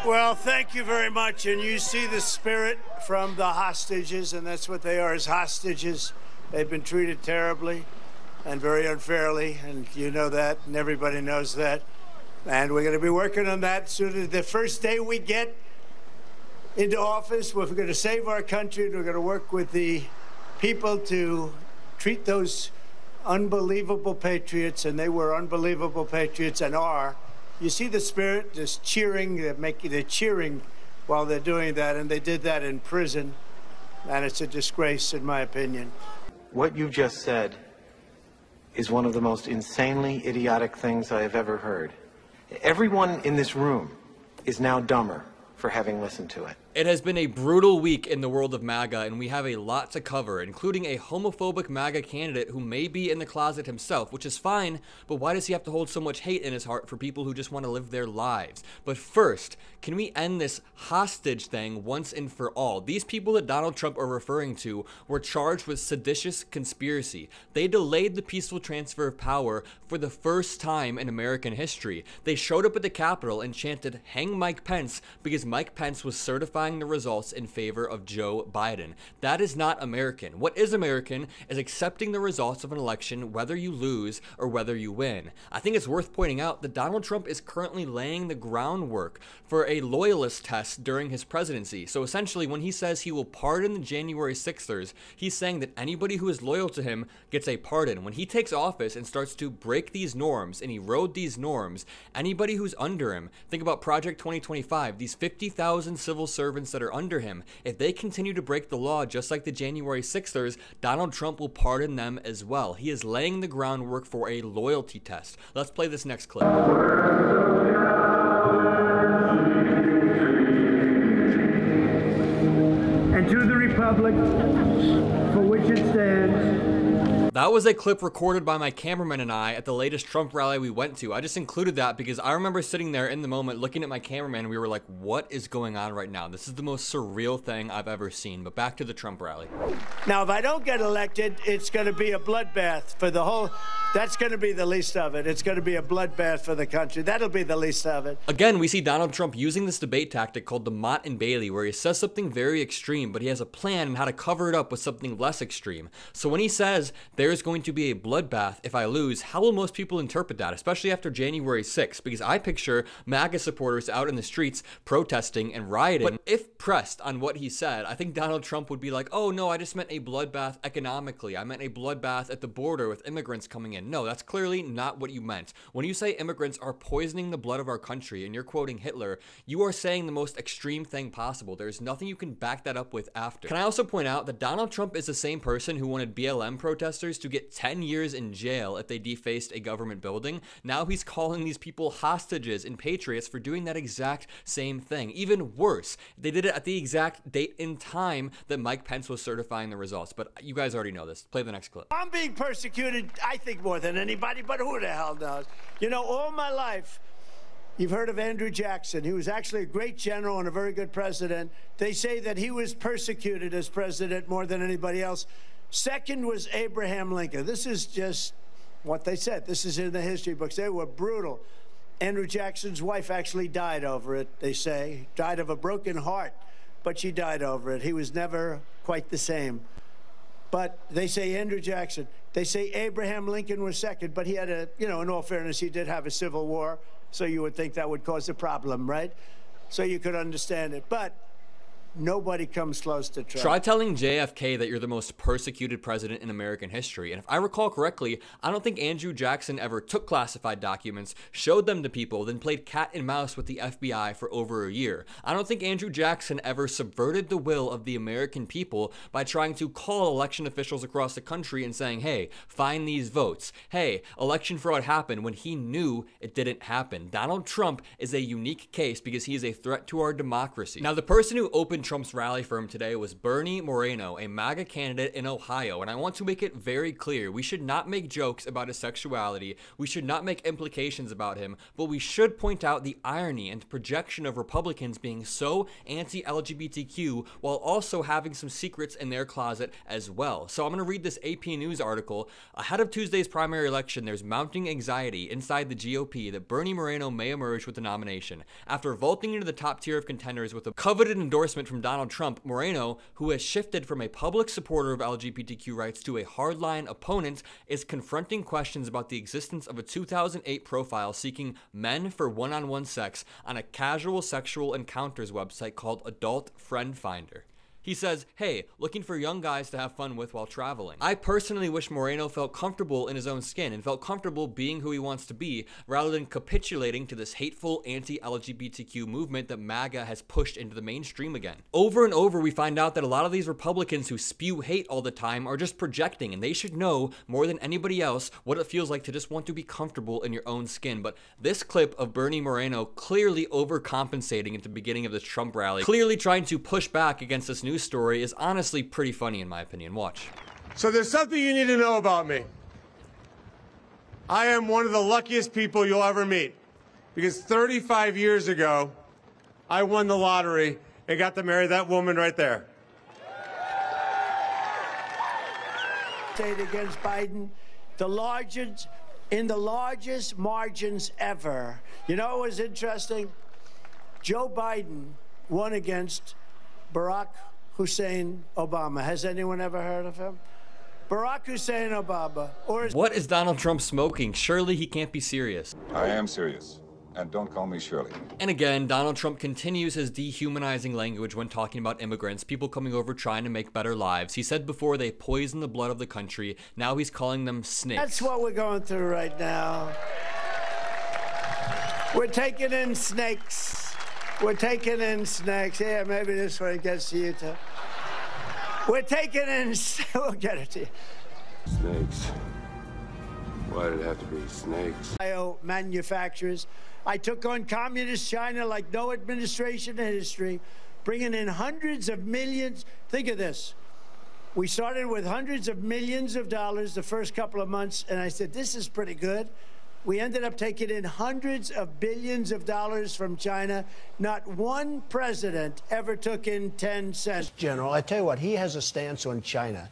Well, thank you very much. And you see the spirit from the hostages, and that's what they are, as hostages. They've been treated terribly and very unfairly, and you know that, and everybody knows that. And we're going to be working on that soon as the first day we get into office. We're going to save our country, and we're going to work with the people to treat those unbelievable patriots, and they were unbelievable patriots and are. You see the spirit, just cheering, they're cheering while they're doing that, and they did that in prison, and it's a disgrace, in my opinion. What you just said is one of the most insanely idiotic things I have ever heard. Everyone in this room is now dumber for having listened to it. It has been a brutal week in the world of MAGA, and we have a lot to cover, including a homophobic MAGA candidate who may be in the closet himself, which is fine, but why does he have to hold so much hate in his heart for people who just want to live their lives? But first, can we end this hostage thing once and for all? These people that Donald Trump are referring to were charged with seditious conspiracy. They delayed the peaceful transfer of power for the first time in American history. They showed up at the Capitol and chanted, "Hang Mike Pence," because Mike Pence was certifying the results in favor of Joe Biden. That is not American. What is American is accepting the results of an election, whether you lose or whether you win. I think it's worth pointing out that Donald Trump is currently laying the groundwork for a loyalist test during his presidency. So essentially, when he says he will pardon the January 6thers, he's saying that anybody who is loyal to him gets a pardon. When he takes office and starts to break these norms and erode these norms, anybody who's under him, think about Project 2025, these 50,000 civil servants that are under him, if they continue to break the law just like the January 6thers, Donald Trump will pardon them as well. He is laying the groundwork for a loyalty test. Let's play this next clip. And to the republic for which it stands. That was a clip recorded by my cameraman and I at the latest Trump rally we went to. I just included that because I remember sitting there in the moment looking at my cameraman and we were like, what is going on right now? This is the most surreal thing I've ever seen. But back to the Trump rally. Now, if I don't get elected, it's going to be a bloodbath for the whole... That's going to be the least of it. It's going to be a bloodbath for the country. That'll be the least of it. Again, we see Donald Trump using this debate tactic called the Mott and Bailey, where he says something very extreme, but he has a plan on how to cover it up with something less extreme. So when he says there's going to be a bloodbath if I lose, how will most people interpret that, especially after January 6th? Because I picture MAGA supporters out in the streets protesting and rioting. But if pressed on what he said, I think Donald Trump would be like, oh no, I just meant a bloodbath economically. I meant a bloodbath at the border with immigrants coming in. No, that's clearly not what you meant. When you say immigrants are poisoning the blood of our country and you're quoting Hitler, you are saying the most extreme thing possible. There's nothing you can back that up with after. Can I also point out that Donald Trump is the same person who wanted BLM protesters to get 10 years in jail if they defaced a government building? Now he's calling these people hostages and patriots for doing that exact same thing. Even worse, they did it at the exact date and time that Mike Pence was certifying the results. But you guys already know this. Play the next clip. I'm being persecuted, I think, more than anybody, but who the hell knows? You know, all my life, you've heard of Andrew Jackson. He was actually a great general and a very good president. They say that he was persecuted as president more than anybody else. Second was Abraham Lincoln. This is just what they said. This is in the history books. They were brutal. Andrew Jackson's wife actually died over it, they say. Died of a broken heart, but she died over it. He was never quite the same. But they say Andrew Jackson. They say Abraham Lincoln was second, but he had a, you know, in all fairness, he did have a civil war, so you would think that would cause a problem, right? So you could understand it. But nobody comes close to Trump. Try telling JFK that you're the most persecuted president in American history. And if I recall correctly, I don't think Andrew Jackson ever took classified documents, showed them to people, then played cat and mouse with the FBI for over a year. I don't think Andrew Jackson ever subverted the will of the American people by trying to call election officials across the country and saying, hey, find these votes. Hey, election fraud happened, when he knew it didn't happen. Donald Trump is a unique case because he is a threat to our democracy. Now, the person who opened Trump's rally for him today was Bernie Moreno, a MAGA candidate in Ohio. And I want to make it very clear, we should not make jokes about his sexuality, we should not make implications about him, but we should point out the irony and projection of Republicans being so anti-LGBTQ while also having some secrets in their closet as well. So I'm going to read this AP News article. Ahead of Tuesday's primary election, there's mounting anxiety inside the GOP that Bernie Moreno may emerge with the nomination. After vaulting into the top tier of contenders with a coveted endorsement from Donald Trump, Moreno, who has shifted from a public supporter of LGBTQ rights to a hardline opponent, is confronting questions about the existence of a 2008 profile seeking men for one-on-one sex on a casual sexual encounters website called Adult Friend Finder. He says, hey, looking for young guys to have fun with while traveling. I personally wish Moreno felt comfortable in his own skin and felt comfortable being who he wants to be rather than capitulating to this hateful anti-LGBTQ movement that MAGA has pushed into the mainstream again. Over and over, we find out that a lot of these Republicans who spew hate all the time are just projecting, and they should know more than anybody else what it feels like to just want to be comfortable in your own skin. But this clip of Bernie Moreno clearly overcompensating at the beginning of this Trump rally, clearly trying to push back against this news story, is honestly pretty funny in my opinion. Watch. So there's something you need to know about me. I am one of the luckiest people you'll ever meet because 35 years ago, I won the lottery and got to marry that woman right there. Against Biden, in the largest margins ever. You know what was interesting? Joe Biden won against Barack Hussein Obama. Has anyone ever heard of him? Barack Hussein Obama. What is Donald Trump smoking? Surely he can't be serious. I am serious. And don't call me Shirley. And again, Donald Trump continues his dehumanizing language when talking about immigrants, people coming over trying to make better lives. He said before they poison the blood of the country. Now he's calling them snakes. That's what we're going through right now. We're taking in snakes. We're taking in snakes. Yeah, maybe this one gets to you too. We're taking in, we'll get it to you. Snakes. Why did it have to be snakes? Manufacturers. I took on communist China like no administration in history, bringing in hundreds of millions. Think of this. We started with hundreds of millions of dollars the first couple of months, and I said, this is pretty good. We ended up taking in hundreds of billions of dollars from China. Not one president ever took in 10 cents. General, I tell you what, he has a stance on China,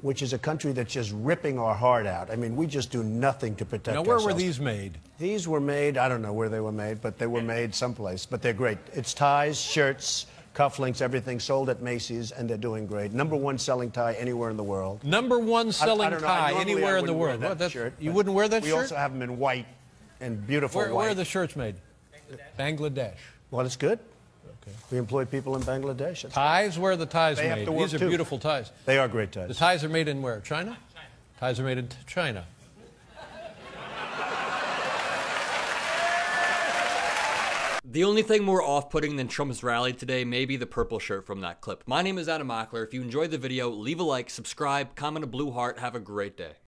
which is a country that's just ripping our heart out. I mean, we just do nothing to protect ourselves. Now, where were these made? These were made, I don't know where they were made, but they were made someplace. But they're great. It's ties, shirts, cufflinks, everything sold at Macy's, and they're doing great. #1 selling tie anywhere in the world. #1 selling tie anywhere in the world. You wouldn't wear that shirt? We also have them in white and beautiful white. Where are the shirts made? Bangladesh. Well, it's good. Okay. We employ people in Bangladesh. Ties? Where are the ties they made? Have to work These are too. Beautiful ties. They are great ties. The ties are made in where? China? Ties are made in China. The only thing more off-putting than Trump's rally today may be the purple shirt from that clip. My name is Mockler. If you enjoyed the video, leave a like, subscribe, comment a blue heart. Have a great day.